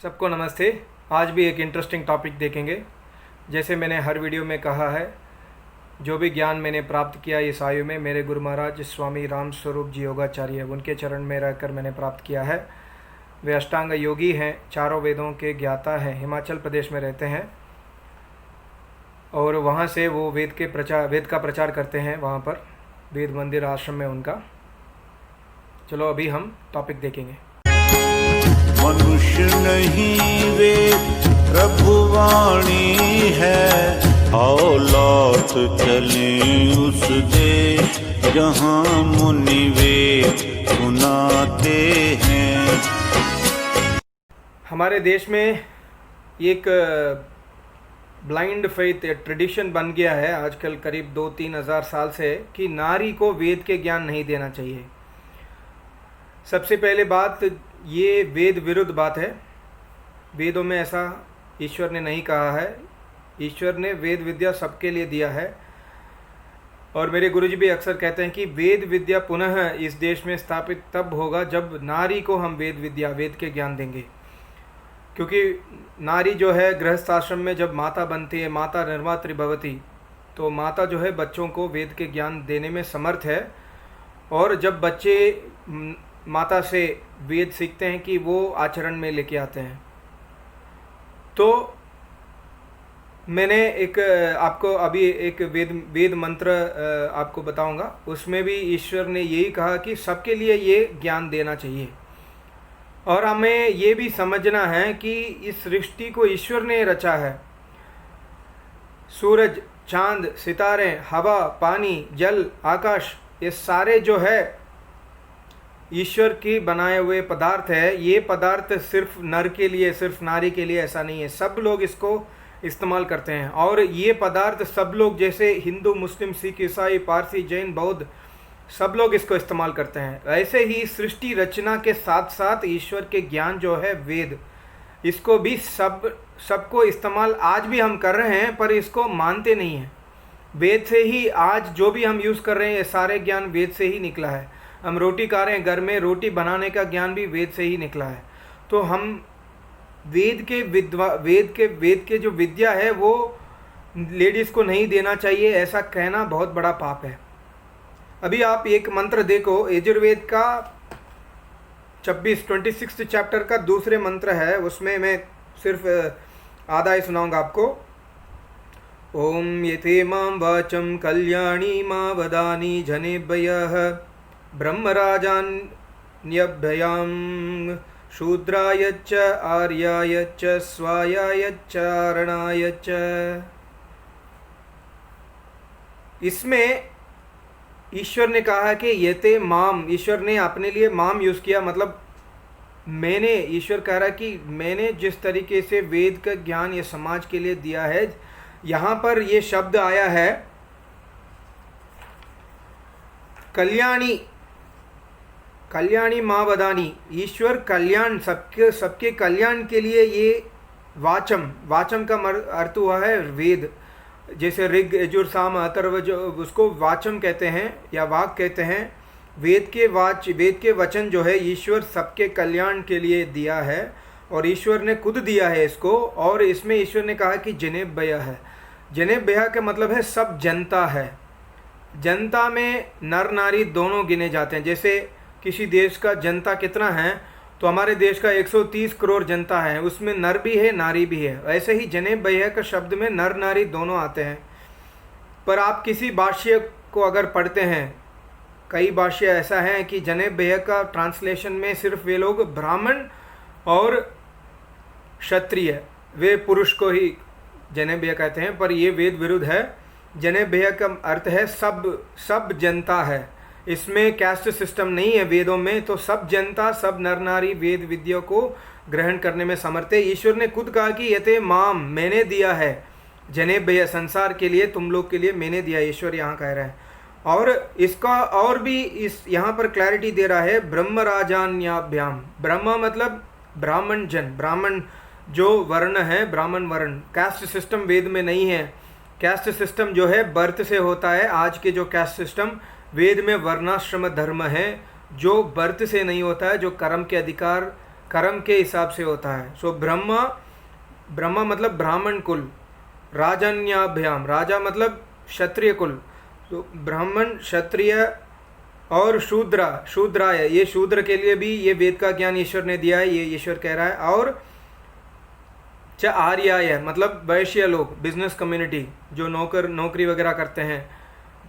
सबको नमस्ते। आज भी एक इंटरेस्टिंग टॉपिक देखेंगे। जैसे मैंने हर वीडियो में कहा है, जो भी ज्ञान मैंने प्राप्त किया इस आयु में मेरे गुरु महाराज स्वामी राम स्वरूप जी योगाचार्य उनके चरण में रहकर मैंने प्राप्त किया है। वे अष्टांग योगी हैं, चारों वेदों के ज्ञाता हैं, हिमाचल प्रदेश में रहते हैं और वहाँ से वो वेद का प्रचार करते हैं। वहाँ पर वेद मंदिर आश्रम में उनका। चलो अभी हम टॉपिक देखेंगे। मनुष्य नहीं वे प्रभुवाणी है, आओ लौट चले उस देश जहाँ मुनि वेद सुनाते हैं। हमारे देश में एक ब्लाइंड फेथ ट्रेडिशन बन गया है आजकल करीब 2-3 हज़ार साल से कि नारी को वेद के ज्ञान नहीं देना चाहिए। सबसे पहले बात, ये वेद विरुद्ध बात है। वेदों में ऐसा ईश्वर ने नहीं कहा है। ईश्वर ने वेद विद्या सबके लिए दिया है और मेरे गुरुजी भी अक्सर कहते हैं कि वेद विद्या पुनः इस देश में स्थापित तब होगा जब नारी को हम वेद के ज्ञान देंगे। क्योंकि नारी जो है गृहस्थ आश्रम में जब माता बनती है, माता निर्मात्री भवती, तो माता जो है बच्चों को वेद के ज्ञान देने में समर्थ है। और जब बच्चे माता से वेद सीखते हैं कि वो आचरण में लेके आते हैं। तो मैंने आपको अभी एक वेद मंत्र आपको बताऊंगा। उसमें भी ईश्वर ने यही कहा कि सबके लिए ये ज्ञान देना चाहिए। और हमें ये भी समझना है कि इस सृष्टि को ईश्वर ने रचा है। सूरज, चांद, सितारे, हवा, पानी, जल, आकाश, ये सारे जो है ईश्वर की बनाए हुए पदार्थ है। ये पदार्थ सिर्फ नर के लिए, सिर्फ नारी के लिए ऐसा नहीं है। सब लोग इसको इस्तेमाल करते हैं और ये पदार्थ सब लोग, जैसे हिंदू, मुस्लिम, सिख, ईसाई, पारसी, जैन, बौद्ध, सब लोग इसको इस्तेमाल करते हैं। ऐसे ही सृष्टि रचना के साथ साथ ईश्वर के ज्ञान जो है वेद, इसको भी सबको इस्तेमाल आज भी हम कर रहे हैं, पर इसको मानते नहीं हैं। वेद से ही आज जो भी हम यूज़ कर रहे हैं ये सारे ज्ञान वेद से ही निकला है। हम रोटी खा रहे हैं, घर में रोटी बनाने का ज्ञान भी वेद से ही निकला है। तो हम वेद के जो विद्या है वो लेडीज़ को नहीं देना चाहिए, ऐसा कहना बहुत बड़ा पाप है। अभी आप एक मंत्र देखो, यजुर्वेद का 26 चैप्टर का दूसरे मंत्र है, उसमें मैं सिर्फ आधा ही सुनाऊंगा आपको। ओम यते मां वाचं कल्याणी मां वदानी जनेभ्यः ब्रह्मराजान्यभ्यां शूद्रायच्च आर्यायच्च स्वायायच्च अरणायच्च। इसमें ईश्वर ने कहा है कि यते माम, ईश्वर ने अपने लिए माम यूज़ किया, मतलब मैंने, ईश्वर कह रहा है कि मैंने जिस तरीके से वेद का ज्ञान ये समाज के लिए दिया है। यहाँ पर ये शब्द आया है कल्याणी माँ वदानी। ईश्वर कल्याण, सबके कल्याण के लिए ये वाचम का अर्थ हुआ है वेद। जैसे ऋग, यजुर, साम, अथर्व, जो उसको वाचम कहते हैं या वाक कहते हैं। वेद के वचन जो है ईश्वर सबके कल्याण के लिए दिया है और ईश्वर ने खुद दिया है इसको। और इसमें ईश्वर ने कहा कि जनेभ्यः है। जनेभ्यः का मतलब है सब जनता है। जनता में नर नारी दोनों गिने जाते हैं। जैसे किसी देश का जनता कितना है, तो हमारे देश का 130 करोड़ जनता है, उसमें नर भी है नारी भी है। ऐसे ही जनेभ्यः का शब्द में नर नारी दोनों आते हैं। पर आप किसी भाष्य को अगर पढ़ते हैं, कई भाष्य ऐसा है कि जनेभ्यः का ट्रांसलेशन में सिर्फ वे लोग ब्राह्मण और क्षत्रिय, वे पुरुष को ही जनेभ्यः कहते हैं, पर ये वेद विरुद्ध है। जनेभ्यः का अर्थ है सब जनता है। इसमें कैस्ट सिस्टम नहीं है वेदों में। तो सब जनता, सब नर नारी वेद विद्या को ग्रहण करने में समर्थ है। ईश्वर ने खुद कहा कि यते माम, मैंने दिया है जनेभ्यः, संसार के लिए, तुम लोग के लिए मैंने दिया, ईश्वर यहाँ कह रहा है। और इसका और भी इस यहाँ पर क्लैरिटी दे रहा है, ब्रह्मराजान्याभ्याम। ब्रह्म मतलब ब्राह्मण जन, ब्राह्मण जो वर्ण है, ब्राह्मण वर्ण। कास्ट सिस्टम वेद में नहीं है। कास्ट सिस्टम जो है बर्थ से होता है। आज के जो कास्ट सिस्टम वेद में वर्णाश्रम धर्म है, जो बर्थ से नहीं होता है, जो कर्म के अधिकार कर्म के हिसाब से होता है। सो ब्रह्म मतलब ब्राह्मण कुल, राजन्याभ्याम, राजा मतलब क्षत्रिय कुल, तो ब्राह्मण, क्षत्रिय और शूद्राय, ये शूद्र के लिए भी ये वेद का ज्ञान ईश्वर ने दिया है, ये ईश्वर कह रहा है। और च आर्याय मतलब वैश्य लोग, बिजनेस कम्युनिटी जो नौकरी वगैरह करते हैं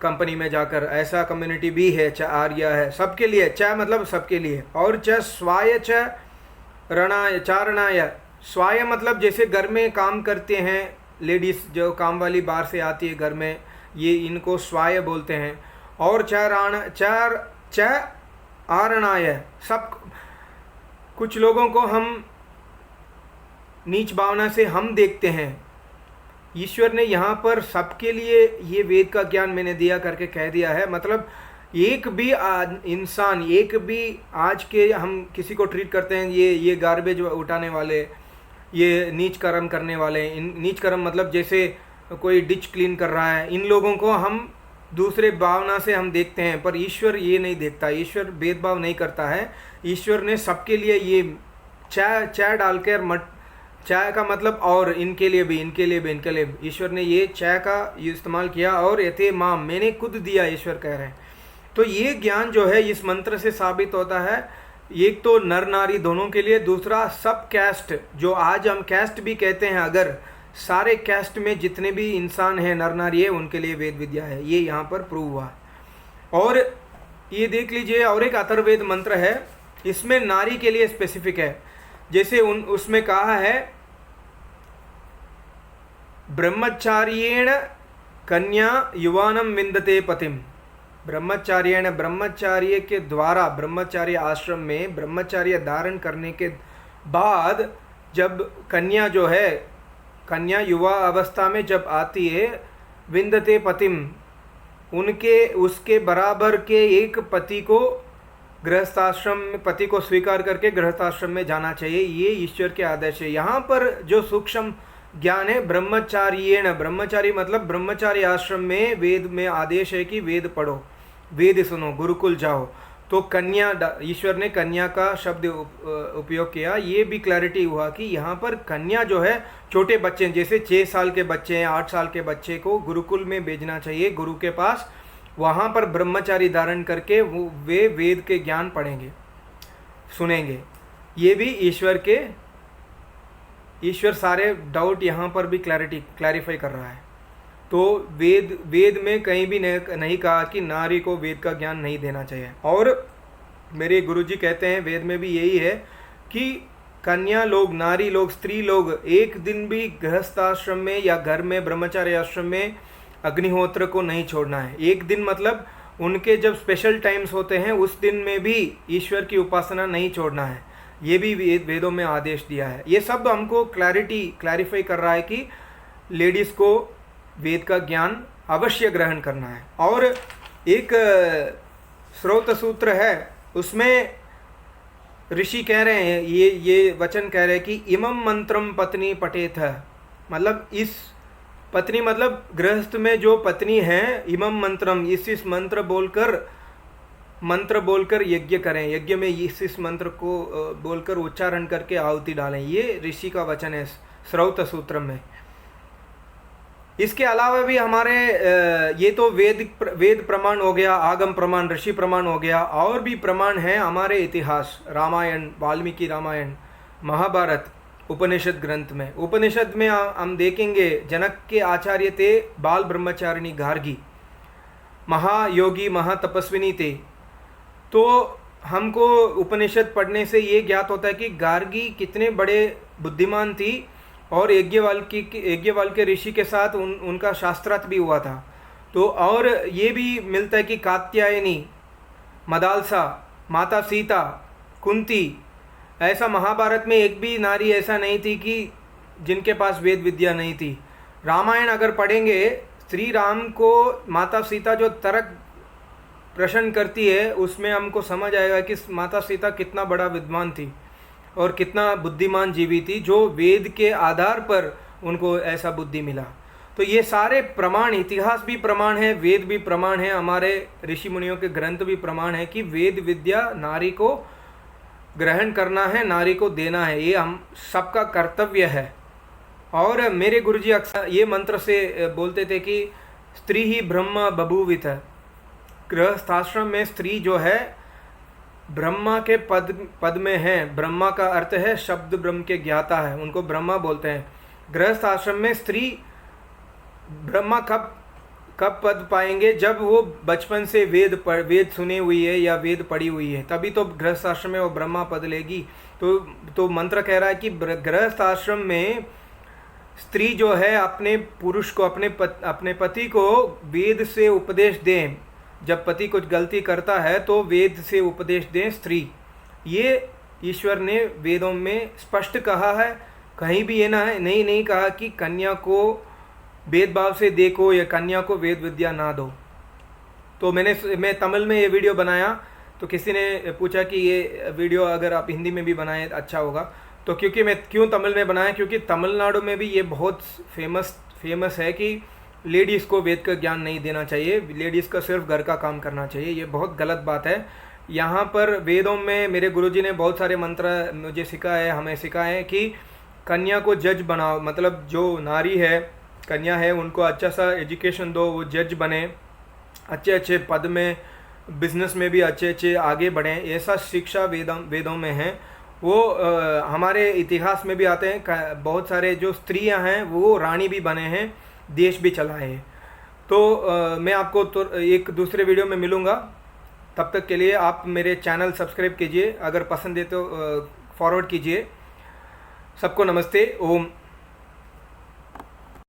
कंपनी में जाकर, ऐसा कम्युनिटी भी है, च आर्या है, सबके लिए, च मतलब सबके लिए। और च स्वाय च रणाय चारणाय, स्वाय मतलब जैसे घर में काम करते हैं लेडीज़, जो काम वाली बाहर से आती है घर में, ये इनको स्वाय बोलते हैं। और च आरणाय, सब कुछ लोगों को हम नीच भावना से हम देखते हैं, ईश्वर ने यहाँ पर सबके लिए ये वेद का ज्ञान मैंने दिया करके कह दिया है। मतलब एक भी इंसान, एक भी आज के हम किसी को ट्रीट करते हैं ये गार्बेज उठाने वाले, ये नीच कर्म करने वाले, नीच कर्म मतलब जैसे कोई डिच क्लीन कर रहा है, इन लोगों को हम दूसरे भावना से हम देखते हैं, पर ईश्वर ये नहीं देखता, ईश्वर भेदभाव नहीं करता है। ईश्वर ने सबके लिए ये चाय डालकर चाय का मतलब और इनके लिए भी, इनके लिए भी, इनके लिए भी ईश्वर ने ये चाय का इस्तेमाल किया। और यथे माम, मैंने खुद दिया, ईश्वर कह रहे हैं। तो ये ज्ञान जो है इस मंत्र से साबित होता है, एक तो नर नारी दोनों के लिए, दूसरा सब कैस्ट, जो आज हम कैस्ट भी कहते हैं, अगर सारे कैस्ट में जितने भी इंसान हैं नर नारी है, उनके लिए वेद विद्या है, ये यहाँ पर प्रूव हुआ। और ये देख लीजिए, और एक अथर्ववेद मंत्र है, इसमें नारी के लिए स्पेसिफिक है। जैसे उसमें कहा है ब्रह्मचार्येण कन्या युवानम विंदते पतिम, ब्रह्मचार्येण, ब्रह्मचार्य के द्वारा, ब्रह्मचार्य आश्रम में ब्रह्मचार्य धारण करने के बाद जब कन्या जो है, कन्या युवा अवस्था में जब आती है, विंदते पतिम, उसके बराबर के एक पति को गृहस्थाश्रम में, पति को स्वीकार करके गृहस्थाश्रम में जाना चाहिए, ये ईश्वर के आदेश है। यहाँ पर जो सूक्ष्म ज्ञान है ब्रह्मचार्येण, ब्रह्मचारी मतलब ब्रह्मचारी आश्रम में वेद में आदेश है कि वेद पढ़ो, वेद सुनो, गुरुकुल जाओ। तो कन्या, ईश्वर ने कन्या का शब्द उपयोग किया, ये भी क्लैरिटी हुआ कि यहाँ पर कन्या जो है छोटे बच्चे, जैसे 6 साल के बच्चे हैं, 8 साल के बच्चे को गुरुकुल में भेजना चाहिए, गुरु के पास, वहाँ पर ब्रह्मचारी धारण करके वे वेद के ज्ञान पढ़ेंगे, सुनेंगे। ये भी ईश्वर सारे डाउट यहाँ पर भी क्लैरिफाई कर रहा है। तो वेद में कहीं भी नहीं कहा कि नारी को वेद का ज्ञान नहीं देना चाहिए। और मेरे गुरुजी कहते हैं वेद में भी यही है कि कन्या लोग, नारी लोग, स्त्री लोग एक दिन भी गृहस्थाश्रम में या घर में ब्रह्मचार्य आश्रम में अग्निहोत्र को नहीं छोड़ना है। एक दिन मतलब उनके जब स्पेशल टाइम्स होते हैं उस दिन में भी ईश्वर की उपासना नहीं छोड़ना है, ये भी वेदों में आदेश दिया है। ये सब हमको क्लैरिफाई कर रहा है कि लेडीज़ को वेद का ज्ञान अवश्य ग्रहण करना है। और एक स्रोत सूत्र है, उसमें ऋषि कह रहे हैं, ये वचन कह रहे हैं कि इमं मंत्रम पत्नी पठेत, मतलब इस पत्नी मतलब गृहस्थ में जो पत्नी है, इमं मंत्रम, इस मंत्र बोलकर यज्ञ करें, यज्ञ में इस मंत्र को बोलकर उच्चारण करके आहुति डालें। ये ऋषि का वचन है स्रौत सूत्र में। इसके अलावा भी हमारे ये तो वेद प्रमाण हो गया, आगम प्रमाण, ऋषि प्रमाण हो गया, और भी प्रमाण हैं हमारे इतिहास, रामायण, वाल्मीकि रामायण, महाभारत, उपनिषद ग्रंथ में। उपनिषद में हम देखेंगे जनक के आचार्य थे बाल ब्रह्मचारिणी गार्गी, महायोगी महातपस्विनी थे। तो हमको उपनिषद पढ़ने से ये ज्ञात होता है कि गार्गी कितने बड़े बुद्धिमान थी, और यज्ञवल्क्य ऋषि के साथ उनका शास्त्रार्थ भी हुआ था। तो और ये भी मिलता है कि कात्यायनी, मदालसा, माता सीता, कुंती, ऐसा महाभारत में एक भी नारी ऐसा नहीं थी कि जिनके पास वेद विद्या नहीं थी। रामायण अगर पढ़ेंगे, श्री राम को माता सीता जो तर्क प्रश्न करती है, उसमें हमको समझ आएगा कि माता सीता कितना बड़ा विद्वान थी और कितना बुद्धिमान जीवी थी, जो वेद के आधार पर उनको ऐसा बुद्धि मिला। तो ये सारे प्रमाण, इतिहास भी प्रमाण है, वेद भी प्रमाण है, हमारे ऋषि मुनियों के ग्रंथ भी प्रमाण है कि वेद विद्या नारी को ग्रहण करना है, नारी को देना है, ये हम सबका कर्तव्य है। और मेरे गुरुजी अक्सर ये मंत्र से बोलते थे कि स्त्री ही ब्रह्म बभूवित। गृहस्थाश्रम में स्त्री जो है ब्रह्मा के पद में है। ब्रह्मा का अर्थ है शब्द ब्रह्म के ज्ञाता है, उनको ब्रह्मा बोलते हैं। गृहस्थ आश्रम में स्त्री ब्रह्मा कब पद पाएंगे, जब वो बचपन से वेद सुनी हुई है या वेद पढ़ी हुई है, तभी तो गृहस्थ आश्रम में वो ब्रह्मा पद लेगी। तो मंत्र कह रहा है कि गृहस्थ आश्रम में स्त्री जो है अपने पुरुष को, अपने पति को वेद से उपदेश दें। जब पति कुछ गलती करता है तो वेद से उपदेश दें स्त्री। ये ईश्वर ने वेदों में स्पष्ट कहा है। कहीं भी ये नहीं कहा कि कन्या को भेदभाव से देखो या कन्या को वेद विद्या ना दो। तो मैं तमिल में ये वीडियो बनाया, तो किसी ने पूछा कि ये वीडियो अगर आप हिंदी में भी बनाएं अच्छा होगा। तो क्यों तमिल में बनाया, क्योंकि तमिलनाडु में भी ये बहुत फेमस है कि लेडीज़ को वेद का ज्ञान नहीं देना चाहिए, लेडीज़ का सिर्फ घर का काम करना चाहिए। ये बहुत गलत बात है। यहाँ पर वेदों में मेरे गुरुजी ने बहुत सारे मंत्र मुझे सिखाए, हमें सिखाए कि कन्या को जज बनाओ, मतलब जो नारी है, कन्या है, उनको अच्छा सा एजुकेशन दो, वो जज बने, अच्छे पद में, बिजनेस में भी अच्छे आगे बढ़ें। ऐसा शिक्षा वेदों में है। वो हमारे इतिहास में भी आते हैं। बहुत सारे जो स्त्रियां हैं वो रानी भी बने हैं, देश भी चलाए हैं। तो मैं आपको तो एक दूसरे वीडियो में मिलूँगा। तब तक के लिए आप मेरे चैनल सब्सक्राइब कीजिए, अगर पसंद है तो फॉरवर्ड कीजिए। सबको नमस्ते। ओम